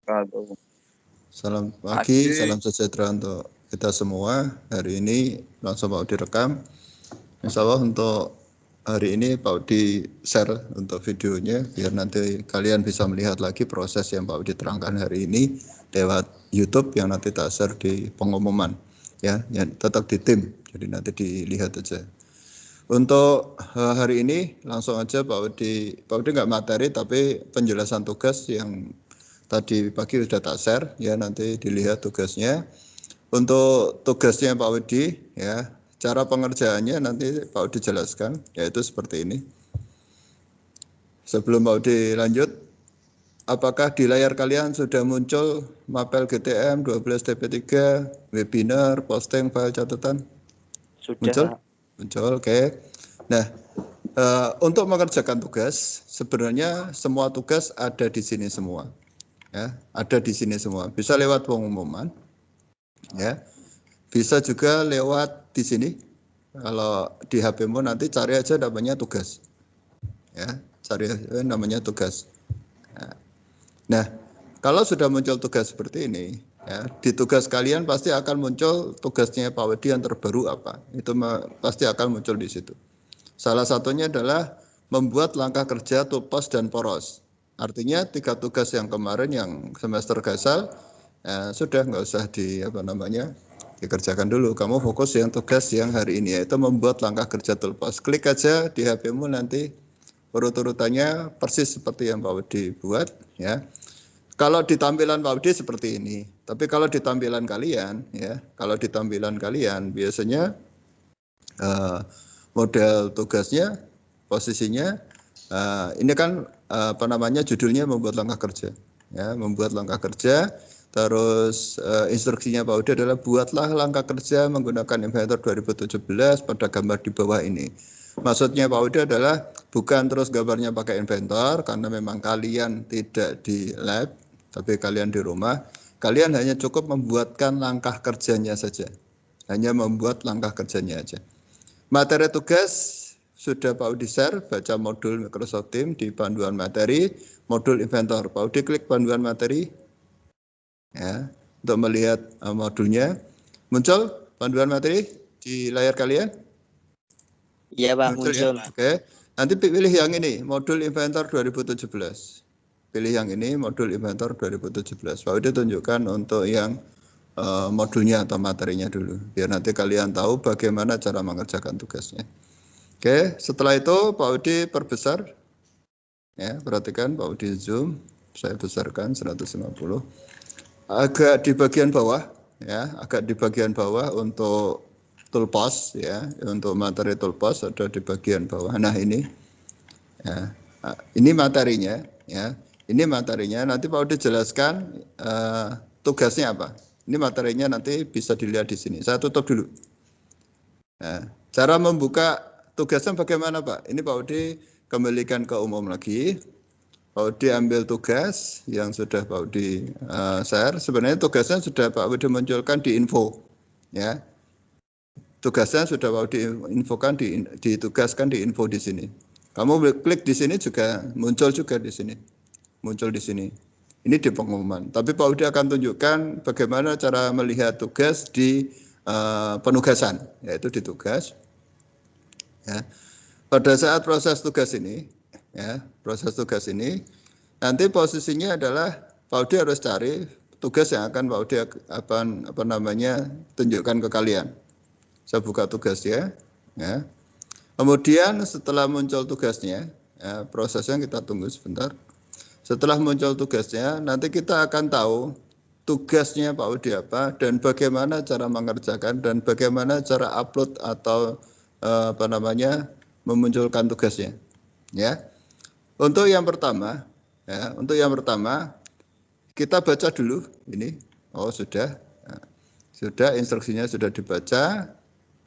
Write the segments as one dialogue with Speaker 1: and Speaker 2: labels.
Speaker 1: wabarakatuh.
Speaker 2: Salam pagi, salam sejahtera untuk kita semua. Hari ini langsung Pak Udi rekam. Insya Allah untuk hari ini Pak Udi share untuk videonya biar nanti kalian bisa melihat lagi proses yang Pak Udi terangkan hari ini lewat YouTube yang nanti tak share di pengumuman. Ya, yang tetap di tim, jadi nanti dilihat aja. Untuk hari ini langsung aja Pak Udi nggak materi tapi penjelasan tugas yang tadi pagi sudah tak share ya, nanti dilihat tugasnya. Untuk tugasnya Pak Udi ya, cara pengerjaannya nanti Pak Udi jelaskan, yaitu seperti ini. Sebelum Pak Udi lanjut, apakah di layar kalian sudah muncul mapel GTM 12 TP3 webinar posting file catatan?
Speaker 1: Sudah,
Speaker 2: muncul?
Speaker 1: Pak.
Speaker 2: Muncul, oke. Nah, untuk mengerjakan tugas sebenarnya semua tugas ada di sini semua. Ya, ada di sini semua. Bisa lewat pengumuman. Ya. Bisa juga lewat di sini. Kalau di HP-mu nanti cari aja namanya tugas. Ya, cari aja namanya tugas. Nah, kalau sudah muncul tugas seperti ini, ya, di tugas kalian pasti akan muncul tugasnya Pak Wedi yang terbaru apa. Itu pasti akan muncul di situ. Salah satunya adalah membuat langkah kerja tulpos dan poros. Artinya 3 tugas yang kemarin yang semester gasal sudah nggak usah dikerjakan dulu. Kamu fokus yang tugas yang hari ini, yaitu membuat langkah kerja tulpos. Klik aja di HP-mu nanti urut-urutannya persis seperti yang Pak Wedi buat, ya. Kalau di tampilan Pak Wedi seperti ini, tapi kalau di tampilan kalian, ya, biasanya model tugasnya, posisinya, ini kan judulnya membuat langkah kerja, ya, membuat langkah kerja. Terus instruksinya Pak Udi adalah buatlah langkah kerja menggunakan Inventor 2017 pada gambar di bawah ini. Maksudnya Pak Udi adalah bukan terus gambarnya pakai Inventor karena memang kalian tidak di lab, tapi kalian di rumah. Kalian hanya cukup membuatkan langkah kerjanya saja. Hanya membuat langkah kerjanya aja. Materi tugas sudah Pak Udi share, baca modul Microsoft Teams di panduan materi, modul Inventor. Pak Udi klik panduan materi, ya, untuk melihat modulnya. Muncul panduan materi di layar kalian?
Speaker 1: Iya Pak, muncul.
Speaker 2: Ya? Oke, nanti pilih yang ini, modul Inventor 2017. Pilih yang ini, modul Inventor 2017. Pak Udi tunjukkan untuk yang modulnya atau materinya dulu, biar nanti kalian tahu bagaimana cara mengerjakan tugasnya. Oke, setelah itu Pak Udi perbesar, ya, perhatikan Pak Udi zoom, saya besarkan 150, agak di bagian bawah, ya, untuk toolbox, ya, untuk materi toolbox ada di bagian bawah. Nah ini, ya, ini materinya, ya, nanti Pak Udi jelaskan tugasnya apa. Ini materinya nanti bisa dilihat di sini. Saya tutup dulu. Nah, cara membuka tugasnya bagaimana Pak? Ini Pak Udi kembalikan ke umum lagi. Pak Udi ambil tugas yang sudah Pak Udi share. Sebenarnya tugasnya sudah Pak Udi munculkan di info. Ya. Tugasnya sudah Pak Udi infokan ditugaskan di info di sini. Kamu klik di sini juga muncul juga di sini. Muncul di sini. Ini di pengumuman. Tapi Pak Udi akan tunjukkan bagaimana cara melihat tugas di penugasan, yaitu di tugas. Ya. Pada saat proses tugas ini, nanti posisinya adalah Pak Udi harus cari tugas yang akan Pak Udi tunjukkan ke kalian. Saya buka tugasnya, ya. Kemudian setelah muncul tugasnya, ya, prosesnya kita tunggu sebentar. Setelah muncul tugasnya, nanti kita akan tahu tugasnya Pak Udi apa dan bagaimana cara mengerjakan dan bagaimana cara upload atau memunculkan tugasnya. Ya. Untuk yang pertama, kita baca dulu ini. Oh, sudah. Sudah, instruksinya sudah dibaca,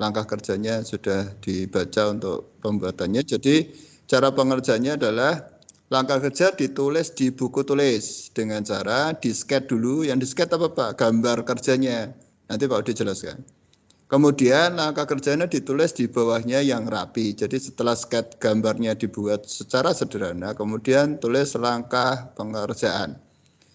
Speaker 2: langkah kerjanya sudah dibaca untuk pembuatannya. Jadi cara pengerjaannya adalah langkah kerja ditulis di buku tulis dengan cara di-sket dulu. Yang di-sket apa Pak? Gambar kerjanya. Nanti Pak Udi jelaskan. Kemudian langkah kerjanya ditulis di bawahnya yang rapi. Jadi setelah sket gambarnya dibuat secara sederhana, kemudian tulis langkah pengerjaan.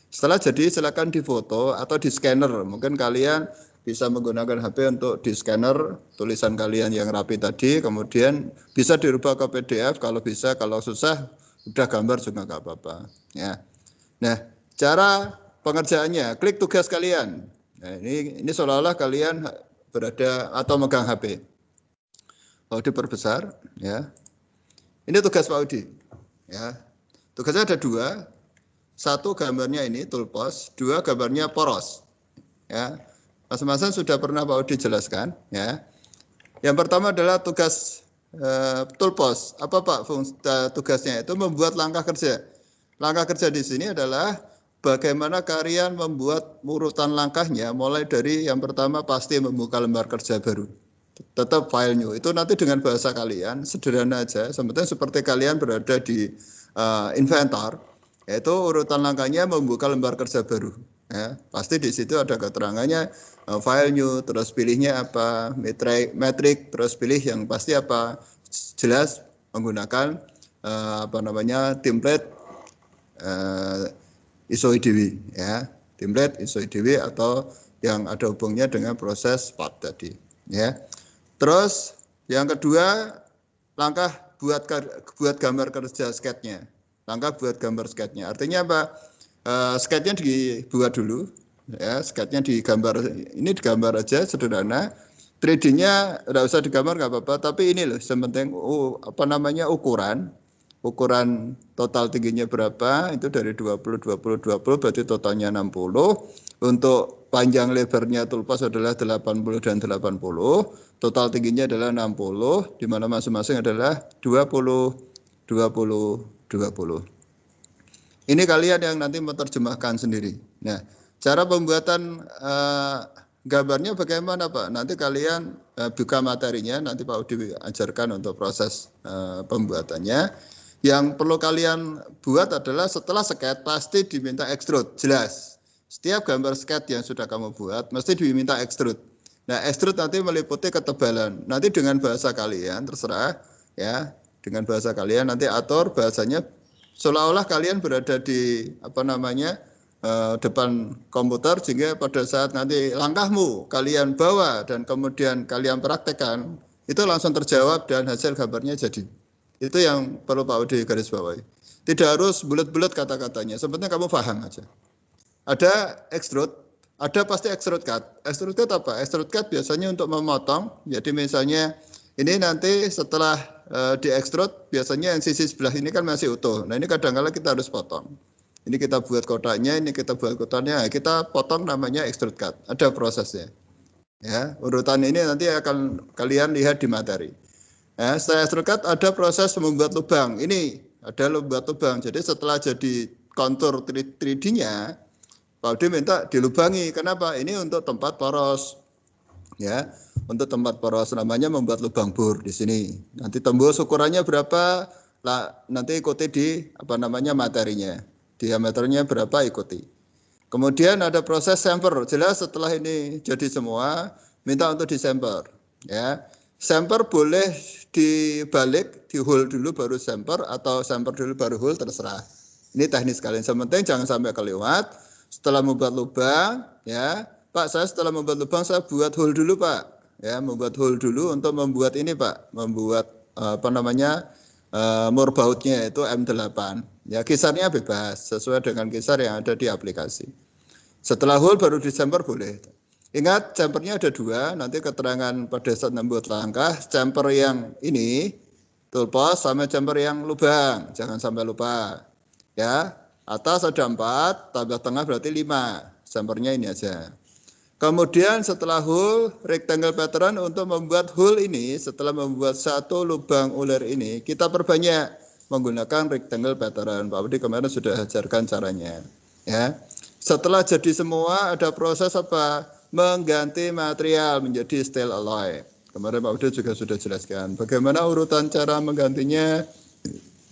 Speaker 2: Setelah jadi silakan difoto atau di scanner. Mungkin kalian bisa menggunakan HP untuk di scanner tulisan kalian yang rapi tadi, kemudian bisa dirubah ke PDF kalau bisa, kalau susah udah gambar juga nggak apa-apa. Ya. Nah, cara pengerjaannya, klik tugas kalian. Nah, ini seolah-olah kalian berada atau megang HP. Pak Udi perbesar, ya. Ini tugas Pak Udi, ya. Tugasnya ada 2. 1 gambarnya ini toolbox, 2 gambarnya poros. Ya. Mas-masan sudah pernah Pak Udi jelaskan, ya. Yang pertama adalah tugas toolbox. Apa Pak tugasnya? Itu membuat langkah kerja. Langkah kerja di sini adalah bagaimana kalian membuat urutan langkahnya, mulai dari yang pertama pasti membuka lembar kerja baru. Tetap file new. Itu nanti dengan bahasa kalian, sederhana aja. Sebetulnya seperti kalian berada di inventor, yaitu urutan langkahnya membuka lembar kerja baru. Ya, pasti di situ ada keterangannya file new, terus pilihnya apa, metrik, terus pilih yang pasti apa, jelas menggunakan template ISO IDW, ya, template ISO IDW atau yang ada hubungnya dengan proses part tadi, ya. Terus yang kedua, langkah buat gambar kerja sketnya. Langkah buat gambar sketnya. Artinya apa? Sketnya dibuat dulu, ya. Sketnya digambar. Ini digambar aja sederhana. 3D-nya tidak usah digambar nggak apa-apa. Tapi ini loh, sepenting ukuran total tingginya berapa? Itu dari 20, 20, 20. Berarti totalnya 60. Untuk panjang lebarnya toolbox adalah 80 dan 80. Total tingginya adalah 60, di mana masing-masing adalah 20, 20, 20. Ini kalian yang nanti menerjemahkan sendiri. Nah, cara pembuatan gambarnya bagaimana Pak? Nanti kalian buka materinya, nanti Pak Udi ajarkan untuk proses pembuatannya. Yang perlu kalian buat adalah setelah sket pasti diminta extrude, jelas. Setiap gambar sket yang sudah kamu buat mesti diminta extrude. Nah, extrude nanti meliputi ketebalan. Nanti dengan bahasa kalian terserah, ya. Dengan bahasa kalian nanti atur bahasanya seolah-olah kalian berada di depan komputer, sehingga pada saat nanti langkahmu kalian bawa dan kemudian kalian praktekkan, itu langsung terjawab dan hasil gambarnya jadi. Itu yang perlu Pak Udi garis bawahi. Tidak harus bulat-bulat kata-katanya, sebenarnya kamu paham aja. Ada extrude, ada pasti extrude cut. Extrude cut apa? Extrude cut biasanya untuk memotong. Jadi misalnya ini nanti setelah di extrude, biasanya yang sisi sebelah ini kan masih utuh. Nah ini kadang-kadang kita harus potong. Ini kita buat kotaknya, ini kita buat kotaknya. Kita potong, namanya extrude cut. Ada prosesnya. Ya, urutan ini nanti akan kalian lihat di materi. Ya, setelah extrude cut ada proses membuat lubang. Ini ada membuat lubang. Jadi setelah jadi kontur 3D-nya, Pak Udi minta dilubangi. Kenapa? Ini untuk tempat poros. Ya, untuk tempat poros, namanya membuat lubang bor di sini. Nanti tembus ukurannya berapa? Lah, nanti ikuti di materinya. Diameternya berapa, ikuti. Kemudian ada proses semper. Jelas setelah ini jadi semua, minta untuk disemper. Ya, semper boleh dibalik, di hole dulu baru semper, atau semper dulu baru hole, terserah. Ini teknis kalian. Sementing jangan sampai kelewat. Setelah membuat lubang, ya, Pak, saya setelah membuat lubang saya buat hole dulu Pak, ya, membuat hole dulu untuk membuat ini Pak, membuat mur bautnya itu M8, ya, kisarnya bebas sesuai dengan kisar yang ada di aplikasi. Setelah hole baru disemper boleh. Ingat, champernya ada 2, nanti keterangan pada saat membuat langkah, champer yang ini toolbox sama champer yang lubang, jangan sampai lupa, ya. Atas ada 4, tambah tengah berarti 5. Champernya ini aja. Kemudian setelah hole, rectangle pattern untuk membuat hole ini, setelah membuat satu lubang ular ini, kita perbanyak menggunakan rectangle pattern. Pak Budi kemarin sudah ajarkan caranya. Ya. Setelah jadi semua, ada proses apa? Mengganti material menjadi steel alloy. Kemarin Pak Budi juga sudah jelaskan. Bagaimana urutan cara menggantinya,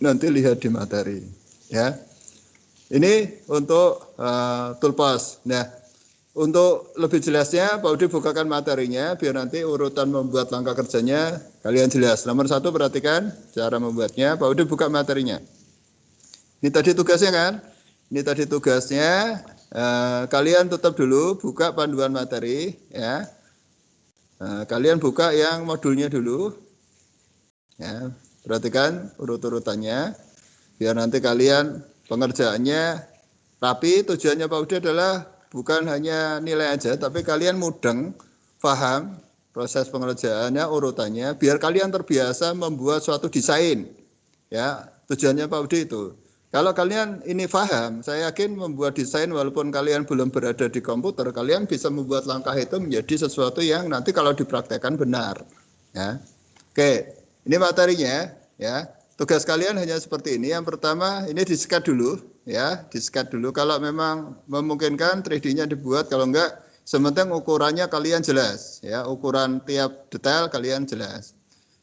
Speaker 2: nanti lihat di materi. Ya. Ini untuk toolbox. Nah, untuk lebih jelasnya Pak Udi bukakan materinya biar nanti urutan membuat langkah kerjanya kalian jelas. Nomor 1 perhatikan cara membuatnya. Pak Udi buka materinya. Ini tadi tugasnya kan? Ini tadi tugasnya. Kalian tutup dulu, buka panduan materi, ya. Kalian buka yang modulnya dulu, ya. Perhatikan urut-urutannya, biar nanti kalian pengerjaannya rapi. Tujuannya Pak Udi adalah bukan hanya nilai aja, tapi kalian mudeng, paham proses pengerjaannya, urutannya, biar kalian terbiasa membuat suatu desain. Ya, tujuannya Pak Udi itu. Kalau kalian ini paham, saya yakin membuat desain walaupun kalian belum berada di komputer, kalian bisa membuat langkah itu menjadi sesuatu yang nanti kalau dipraktekkan benar. Ya. Oke, ini materinya, ya. Tugas kalian hanya seperti ini. Yang pertama, ini di-skat dulu, ya, di-skat dulu. Kalau memang memungkinkan 3D-nya dibuat, kalau enggak, sementing ukurannya kalian jelas, ya. Ukuran tiap detail kalian jelas,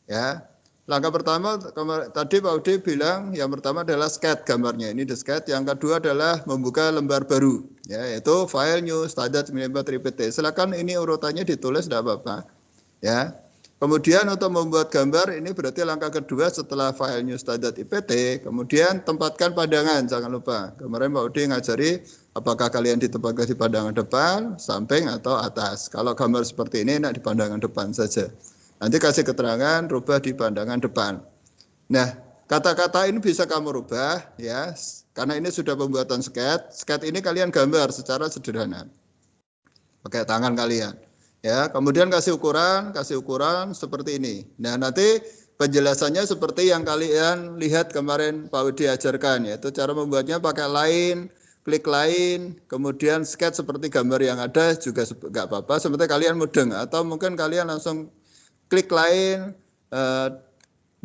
Speaker 2: ya. Langkah pertama, tadi Pak Udi bilang, yang pertama adalah skat gambarnya. Ini di-skat. Yang kedua adalah membuka lembar baru, ya, yaitu file new standard 94 PPT. Silakan ini urutannya ditulis, tidak apa-apa, ya. Kemudian untuk membuat gambar, ini berarti langkah kedua setelah file new standard IPT, kemudian tempatkan pandangan, jangan lupa. Kemarin Pak Udi ngajari apakah kalian ditempatkan di pandangan depan, samping, atau atas. Kalau gambar seperti ini enak di pandangan depan saja. Nanti kasih keterangan, rubah di pandangan depan. Nah, kata-kata ini bisa kamu rubah, ya, karena ini sudah pembuatan sket. Sket ini kalian gambar secara sederhana, pakai tangan kalian. Ya, kemudian kasih ukuran seperti ini. Nah, nanti penjelasannya seperti yang kalian lihat kemarin Pak Widi ajarkan, yaitu cara membuatnya pakai line, klik line, kemudian sketch seperti gambar yang ada juga nggak apa-apa, seperti kalian mudeng. Atau mungkin kalian langsung klik line,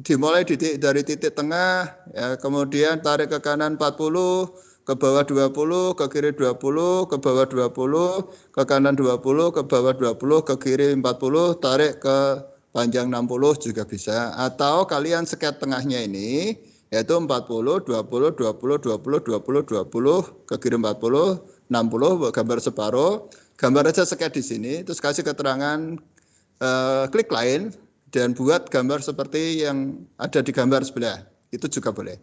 Speaker 2: dimulai dari titik tengah, ya, kemudian tarik ke kanan 40, ke bawah 20, ke kiri 20, ke bawah 20, ke kanan 20, ke bawah 20, ke kiri 40, tarik ke panjang 60 juga bisa. Atau kalian sket tengahnya ini, yaitu 40, 20, 20, 20, 20, 20, ke kiri 40, 60, gambar separuh. Gambar aja sket di sini, terus kasih keterangan klik line, dan buat gambar seperti yang ada di gambar sebelah. Itu juga boleh.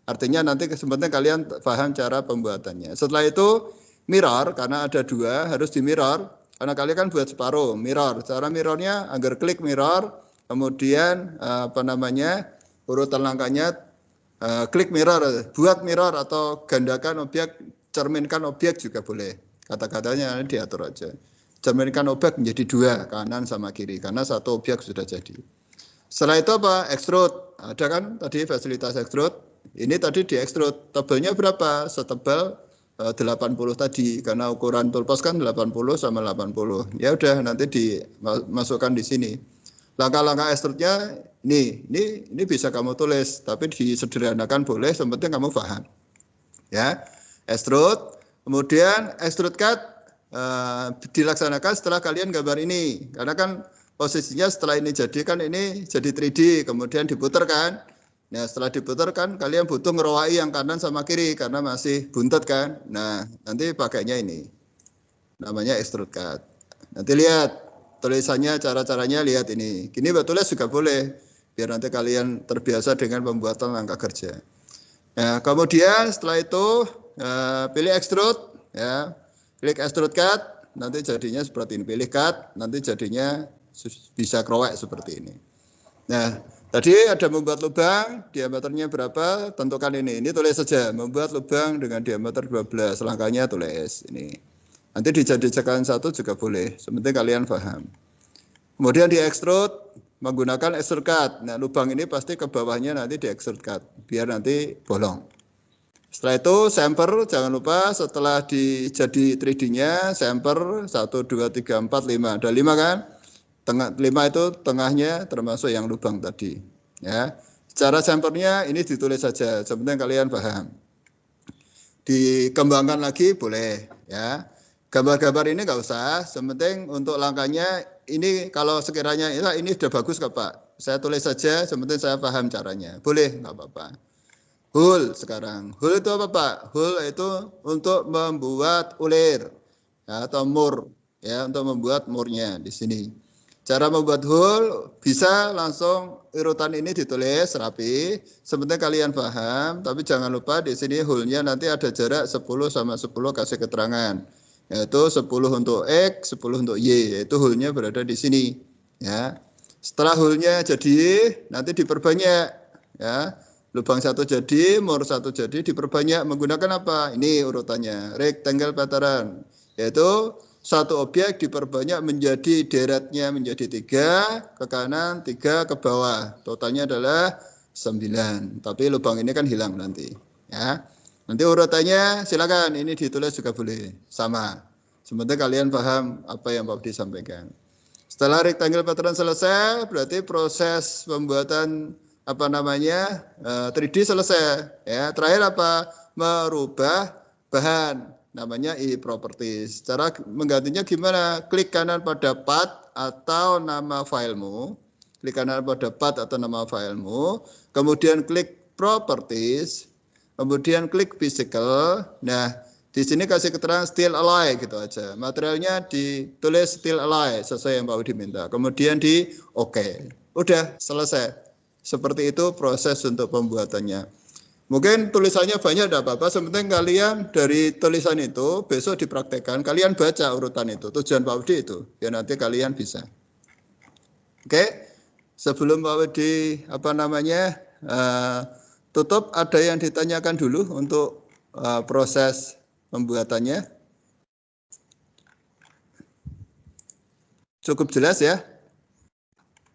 Speaker 2: Artinya nanti kesempatan kalian paham cara pembuatannya. Setelah itu mirror, karena ada dua, harus di mirror. Karena kalian kan buat separuh, mirror. Cara mirrornya agar klik mirror, kemudian urutan langkahnya klik mirror, buat mirror atau gandakan objek, cerminkan objek juga boleh. Kata-katanya diatur aja. Cerminkan objek menjadi dua, kanan sama kiri, karena satu objek sudah jadi. Setelah itu apa? Extrude. Ada kan tadi fasilitas extrude. Ini tadi di extrude. Tebelnya berapa? Setebal 80 tadi, karena ukuran toolbox kan 80 sama 80. Ya udah, nanti dimasukkan di sini. Langkah-langkah extrude-nya ini bisa kamu tulis, tapi disederhanakan boleh, yang penting kamu paham. Ya, extrude. Kemudian extrude cut dilaksanakan setelah kalian gambar ini, karena kan posisinya setelah ini jadi kan ini jadi 3D, kemudian diputar kan. Nah, setelah diputar kan kalian butuh ngerawai yang kanan sama kiri karena masih buntut kan. Nah, nanti pakainya ini. Namanya extrude cut. Nanti lihat tulisannya, cara-caranya lihat ini. Gini tulis juga boleh, biar nanti kalian terbiasa dengan pembuatan langkah kerja. Nah, kemudian setelah itu pilih extrude, ya. Klik extrude cut, nanti jadinya seperti ini. Pilih cut, nanti jadinya bisa krowek seperti ini. Nah, tadi ada membuat lubang, diameternya berapa, tentukan ini. Ini tulis saja, membuat lubang dengan diameter 12, langkahnya tulis ini. Nanti dijadikan satu juga boleh, sepenting kalian paham. Kemudian di extrude, menggunakan extrude cut. Nah, lubang ini pasti ke bawahnya nanti di extrude cut, biar nanti bolong. Setelah itu sampler, jangan lupa setelah jadi 3D-nya, sampler 1, 2, 3, 4, 5. Ada 5 kan? 5 itu tengahnya termasuk yang lubang tadi. Ya. Secara samplernya ini ditulis saja, sebenarnya kalian paham. Dikembangkan lagi boleh. Ya. Gambar-gambar ini nggak usah, sepenting untuk langkahnya ini kalau sekiranya ini sudah bagus kok Pak. Saya tulis saja, sepenting saya paham caranya. Boleh, nggak apa-apa. Hul sekarang. Hul itu apa Pak? Hul itu untuk membuat ulir, ya, atau mur, ya, untuk membuat murnya di sini. Cara membuat hul bisa langsung urutan ini ditulis rapi. Sebenarnya kalian paham, tapi jangan lupa di sini hulnya nanti ada jarak 10 sama 10 kasih keterangan. Yaitu 10 untuk X, 10 untuk Y, yaitu hulnya berada di sini. Ya. Setelah hulnya jadi, nanti diperbanyak. Ya. Lubang 1 jadi, mur 1 jadi, diperbanyak menggunakan apa? Ini urutannya, rectangle pattern. Yaitu satu objek diperbanyak menjadi deretnya menjadi 3 ke kanan, 3 ke bawah. Totalnya adalah 9. Tapi lubang ini kan hilang nanti. Ya. Nanti urutannya silakan ini ditulis juga boleh. Sama. Sebenarnya kalian paham apa yang Pak Budi sampaikan. Setelah rectangle pattern selesai, berarti proses pembuatan 3D selesai. Ya. Terakhir apa? Merubah bahan. Namanya e-properties. Cara menggantinya gimana? Klik kanan pada path atau nama filemu. Klik kanan pada path atau nama filemu. Kemudian klik properties. Kemudian klik physical. Nah, di sini kasih keterangan still alive gitu aja. Materialnya ditulis still alive sesuai yang Pak Budi minta. Kemudian di oke. Udah selesai. Seperti itu proses untuk pembuatannya. Mungkin tulisannya banyak tidak apa-apa, sepenting kalian dari tulisan itu besok dipraktekkan, kalian baca urutan itu, tujuan Pak Budi itu, ya nanti kalian bisa. Oke, sebelum Pak Budi tutup, ada yang ditanyakan dulu untuk proses pembuatannya. Cukup jelas ya?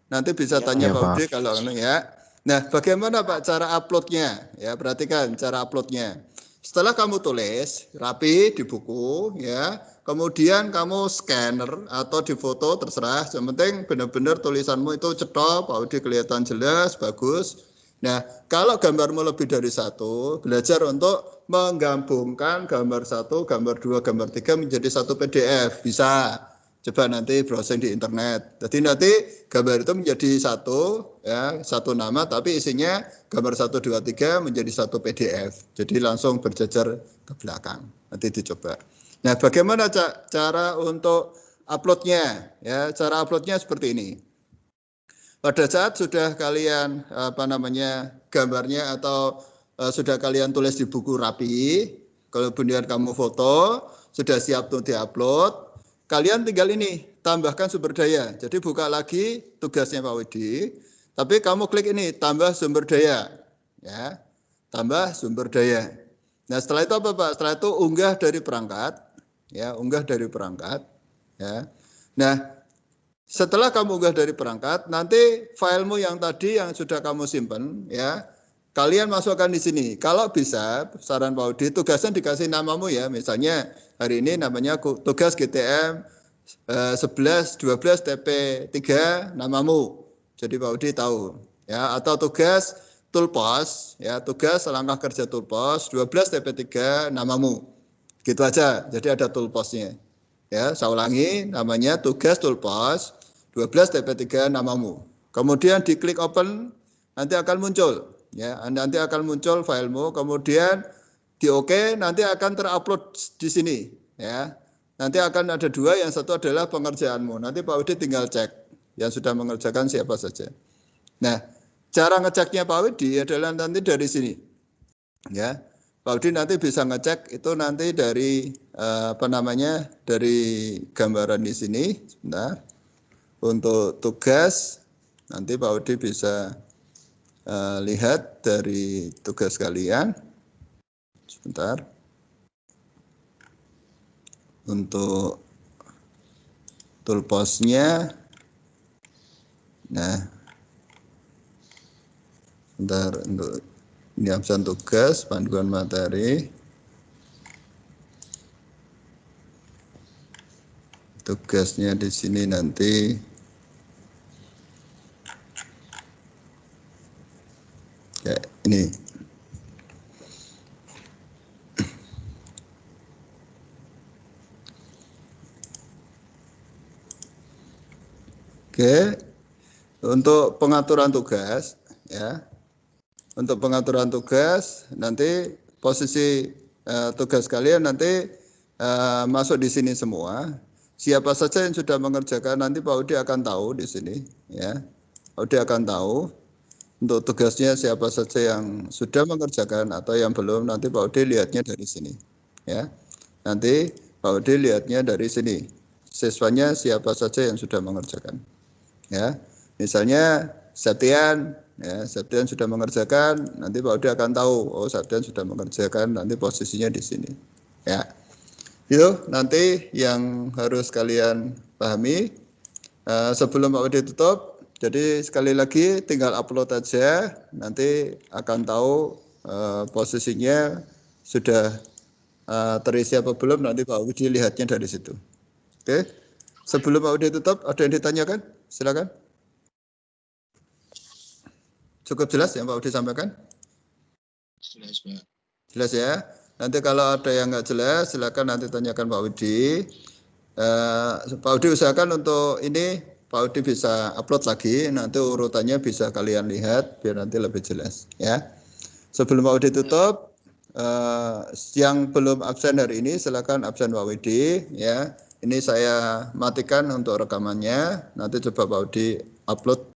Speaker 2: Nanti bisa tanya Pak Budi kalau ya. Nah, bagaimana Pak cara uploadnya? Ya, perhatikan cara uploadnya. Setelah kamu tulis rapi di buku, ya, kemudian kamu scanner atau difoto terserah. Yang penting benar-benar tulisanmu itu cetok, Pak Budi kelihatan jelas, bagus. Nah, kalau gambarmu lebih dari 1, belajar untuk menggabungkan gambar 1, gambar 2, gambar 3 menjadi satu PDF. Bisa. Coba nanti browsing di internet. Jadi nanti gambar itu menjadi satu nama, tapi isinya gambar 1, 2, 3 menjadi satu PDF. Jadi langsung berjejer ke belakang. Nanti dicoba. Nah, bagaimana cara untuk uploadnya? Ya, cara uploadnya seperti ini. Pada saat sudah kalian gambarnya atau sudah kalian tulis di buku rapi, kemudian kamu foto, sudah siap untuk diupload. Kalian tinggal ini, tambahkan sumber daya. Jadi buka lagi tugasnya Pak Widi, tapi kamu klik ini, tambah sumber daya. Ya, tambah sumber daya. Nah, setelah itu apa Pak? Setelah itu unggah dari perangkat. Ya, unggah dari perangkat. Ya. Nah, setelah kamu unggah dari perangkat, nanti filemu yang tadi yang sudah kamu simpan, ya, kalian masukkan di sini. Kalau bisa, saran Pak Udi, tugasnya dikasih namamu ya. Misalnya hari ini namanya tugas GTM 11, 12, TP3 namamu. Jadi Pak Udi tahu. Ya, atau tugas Tulpos, ya, tugas langkah kerja Tulpos 12 TP3 namamu. Gitu aja. Jadi ada Tulposnya. Ya, saya ulangi, namanya tugas Tulpos 12 TP3 namamu. Kemudian diklik open, nanti akan muncul. Ya, nanti akan muncul filemu, kemudian di oke, nanti akan terupload di sini. Ya, nanti akan ada 2, yang satu adalah pengerjaanmu. Nanti Pak Widi tinggal cek yang sudah mengerjakan siapa saja. Nah, cara ngeceknya Pak Widi adalah nanti dari sini. Ya, Pak Widi nanti bisa ngecek itu nanti dari dari gambaran di sini. Sebentar. Untuk tugas nanti Pak Widi bisa lihat dari tugas kalian. Sebentar. Untuk Tulposnya, nah, sebentar, untuk ini absen tugas, panduan materi, tugasnya di sini nanti ya ini. Oke, untuk pengaturan tugas, ya, untuk pengaturan tugas nanti posisi tugas kalian nanti masuk di sini semua. siapa saja yang sudah mengerjakan, nanti Pak Udi akan tahu di sini, ya. Pak Udi akan tahu untuk tugasnya siapa saja yang sudah mengerjakan atau yang belum, nanti Pak Udi lihatnya dari sini, ya. Nanti Pak Udi lihatnya dari sini, siswanya siapa saja yang sudah mengerjakan, ya. Misalnya Septian, ya, Septian sudah mengerjakan, nanti Pak Udi akan tahu, oh Septian sudah mengerjakan, nanti posisinya di sini, ya. Itu nanti yang harus kalian pahami. Sebelum Pak Udi tutup, jadi sekali lagi tinggal upload aja, nanti akan tahu posisinya sudah terisi apa belum, nanti Pak Udi lihatnya dari situ. Oke, sebelum Pak Udi tutup, ada yang ditanyakan? Silakan. Cukup jelas yang Pak Udi sampaikan?
Speaker 3: Jelas, Pak.
Speaker 2: Jelas ya. Nanti kalau ada yang nggak jelas, silakan nanti tanyakan Pak Udi. Pak Udi usahakan untuk ini Pak Udi bisa upload lagi, nanti urutannya bisa kalian lihat biar nanti lebih jelas, ya. Sebelum Pak Udi tutup, yang belum absen hari ini silakan absen Pak Udi, ya. Ini saya matikan untuk rekamannya, nanti coba Pak Udi upload